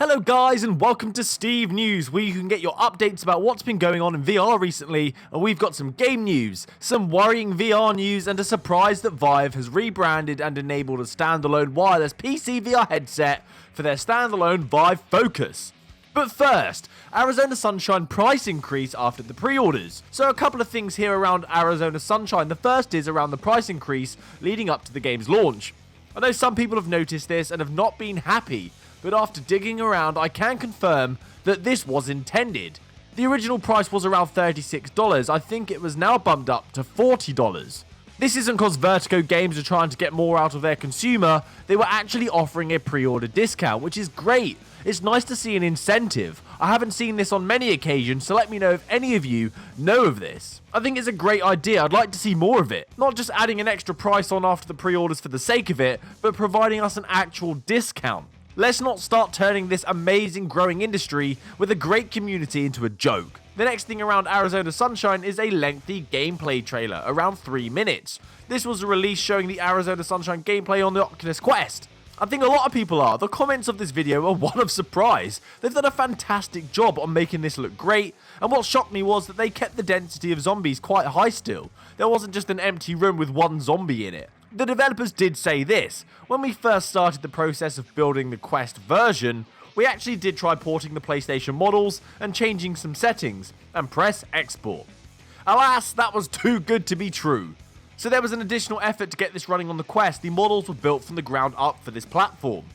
Hello guys and welcome to SteveKnows, where you can get your updates about what's been going on in VR recently, and we've got some game news, some worrying VR news, and a surprise that Vive has rebranded and enabled a standalone wireless PCVR headset for their standalone Vive Focus. But first, Arizona Sunshine price increase after the pre-orders. So a couple of things here around Arizona Sunshine. The first is around the price increase leading up to the game's launch. I know some people have noticed this and have not been happy, but after digging around, I can confirm that this was intended. The original price was around $36, I think it was now bumped up to $40. This isn't because Vertigo Games are trying to get more out of their consumer, they were actually offering a pre-order discount, which is great. It's nice to see an incentive. I haven't seen this on many occasions, so let me know if any of you know of this. I think it's a great idea, I'd like to see more of it. Not just adding an extra price on after the pre-orders for the sake of it, but providing us an actual discount. Let's not start turning this amazing growing industry with a great community into a joke. The next thing around Arizona Sunshine is a lengthy gameplay trailer, around 3 minutes. This was a release showing the Arizona Sunshine gameplay on the Oculus Quest. I think a lot of people are. The comments of this video are one of surprise. They've done a fantastic job on making this look great, and what shocked me was that they kept the density of zombies quite high still. There wasn't just an empty room with one zombie in it. The developers did say this: when we first started the process of building the Quest version, we actually did try porting the PlayStation models and changing some settings, and press export. Alas, that was too good to be true. So there was an additional effort to get this running on the Quest. The models were built from the ground up for this platform.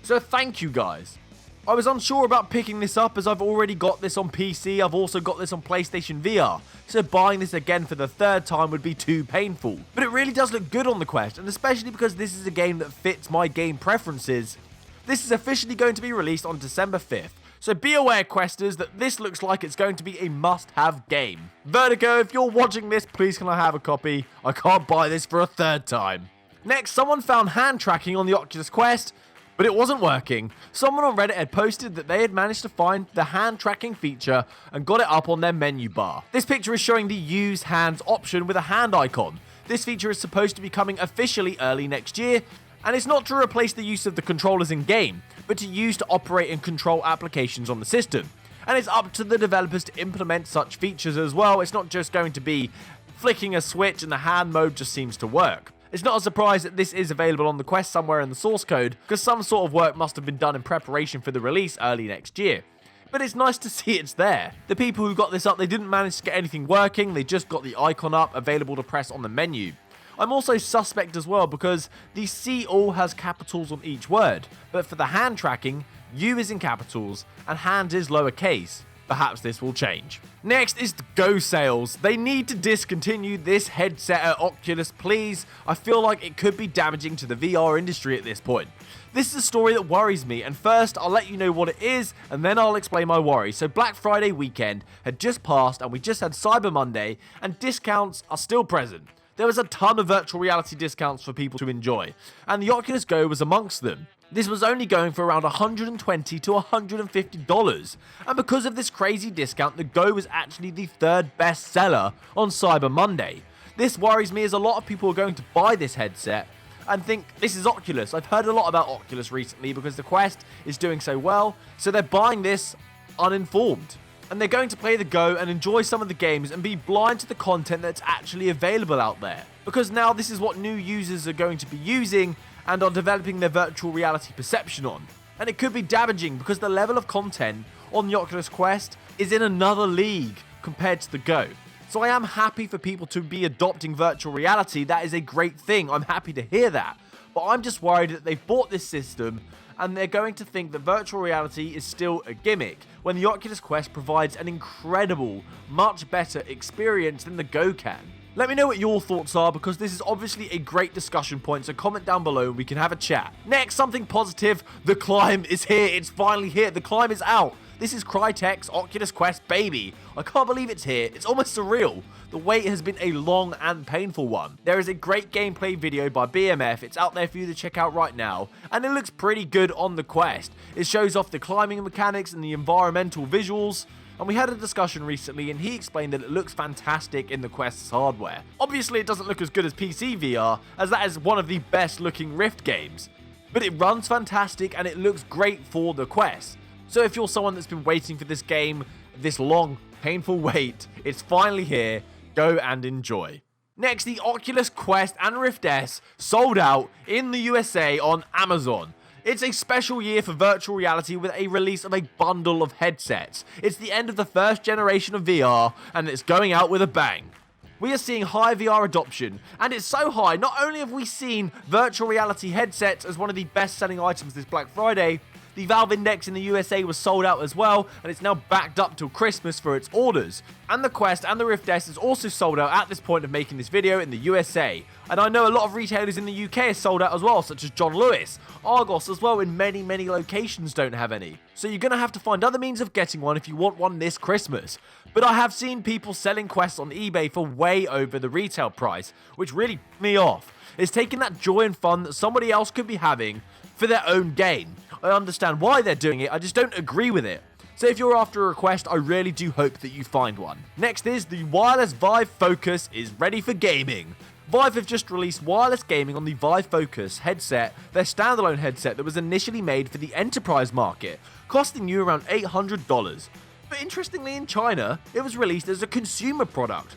So thank you guys. I was unsure about picking this up as I've already got this on PC, I've also got this on PlayStation VR, so buying this again for the third time would be too painful. But it really does look good on the Quest, and especially because this is a game that fits my game preferences. This is officially going to be released on December 5th, so be aware Questers that this looks like it's going to be a must-have game. Vertigo, if you're watching this, please can I have a copy? I can't buy this for a third time. Next, someone found hand tracking on the Oculus Quest, but it wasn't working. Someone on Reddit had posted that they had managed to find the hand tracking feature and got it up on their menu bar. This picture is showing the use hands option with a hand icon. This feature is supposed to be coming officially early next year, and it's not to replace the use of the controllers in game, but to use to operate and control applications on the system. And it's up to the developers to implement such features as well. It's not just going to be flicking a switch and the hand mode just seems to work. It's not a surprise that this is available on the Quest somewhere in the source code, because some sort of work must have been done in preparation for the release early next year. But it's nice to see it's there. The people who got this up, they didn't manage to get anything working, they just got the icon up, available to press on the menu. I'm also suspect as well because the C all has capitals on each word, but for the hand tracking, U is in capitals and hand is lowercase. Perhaps this will change. Next is the Go sales. They need to discontinue this headset at Oculus, please. I feel like it could be damaging to the VR industry at this point. This is a story that worries me, and first I'll let you know what it is, and then I'll explain my worry. So Black Friday weekend had just passed, and we just had Cyber Monday, and discounts are still present. There was a ton of virtual reality discounts for people to enjoy, and the Oculus Go was amongst them. This was only going for around $120 to $150, and because of this crazy discount, the Go was actually the third best seller on Cyber Monday. This worries me as a lot of people are going to buy this headset and think this is Oculus. I've heard a lot about Oculus recently because the Quest is doing so well, so they're buying this uninformed. And they're going to play the Go and enjoy some of the games and be blind to the content that's actually available out there. Because now this is what new users are going to be using and are developing their virtual reality perception on. And it could be damaging because the level of content on the Oculus Quest is in another league compared to the Go. So I am happy for people to be adopting virtual reality. That is a great thing. I'm happy to hear that. But I'm just worried that they've bought this system and they're going to think that virtual reality is still a gimmick, when the Oculus Quest provides an incredible, much better experience than the Go can. Let me know what your thoughts are, because this is obviously a great discussion point, so comment down below and we can have a chat. Next, something positive. The Climb is here. It's finally here. The Climb is out. This is Crytek's Oculus Quest, baby. I can't believe it's here. It's almost surreal. The wait has been a long and painful one. There is a great gameplay video by BMF. It's out there for you to check out right now, and it looks pretty good on the Quest. It shows off the climbing mechanics and the environmental visuals. And we had a discussion recently and he explained that it looks fantastic in the Quest's hardware. Obviously it doesn't look as good as PC VR, as that is one of the best looking Rift games, but it runs fantastic and it looks great for the Quest. So if you're someone that's been waiting for this game, this long, painful wait, it's finally here. Go and enjoy. Next, the Oculus Quest and Rift S sold out in the USA on Amazon. It's a special year for virtual reality with a release of a bundle of headsets. It's the end of the first generation of VR, and it's going out with a bang. We are seeing high VR adoption, and it's so high, not only have we seen virtual reality headsets as one of the best-selling items this Black Friday, the Valve Index in the USA was sold out as well, and it's now backed up till Christmas for its orders. And the Quest and the Rift S is also sold out at this point of making this video in the USA. And I know a lot of retailers in the UK are sold out as well, such as John Lewis. Argos as well in many locations don't have any. So you're going to have to find other means of getting one if you want one this Christmas. But I have seen people selling Quests on eBay for way over the retail price, which really pissed me off. It's taking that joy and fun that somebody else could be having for their own gain. I understand why they're doing it, I just don't agree with it. So if you're after a request, I really do hope that you find one. Next is the wireless Vive Focus is ready for gaming. Vive have just released wireless gaming on the Vive Focus headset, their standalone headset that was initially made for the enterprise market, costing you around $800. But interestingly, in China, it was released as a consumer product.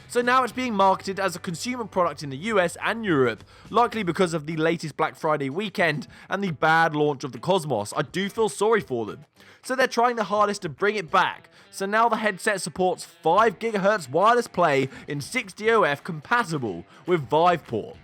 So now it's being marketed as a consumer product in the US and Europe, likely because of the latest Black Friday weekend and the bad launch of the Cosmos. I do feel sorry for them. So they're trying their hardest to bring it back. So now the headset supports 5 GHz wireless play in 6DOF compatible with Viveport.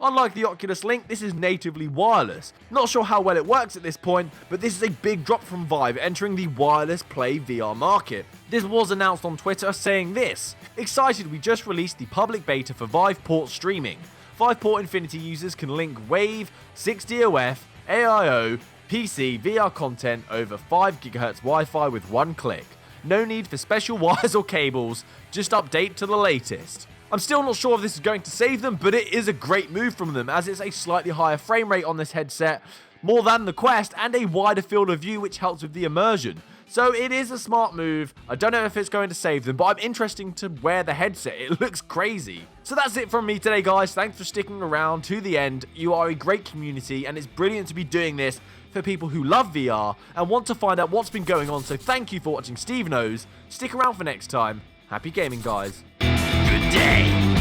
Unlike the Oculus Link, this is natively wireless. Not sure how well it works at this point, but this is a big drop from Vive entering the wireless play VR market. This was announced on Twitter saying this: "Excited, we just released the public beta for Viveport streaming. Viveport Infinity users can link WAVE, 6DOF, AIO, PC VR content over 5 GHz Wi-Fi with one click. No need for special wires or cables, just update to the latest." I'm still not sure if this is going to save them, but it is a great move from them as it's a slightly higher frame rate on this headset, more than the Quest, and a wider field of view which helps with the immersion. So it is a smart move. I don't know if it's going to save them, but I'm interested to wear the headset. It looks crazy. So that's it from me today, guys. Thanks for sticking around to the end. You are a great community, and it's brilliant to be doing this for people who love VR and want to find out what's been going on. So thank you for watching Steve Knows. Stick around for next time. Happy gaming, guys. Good day.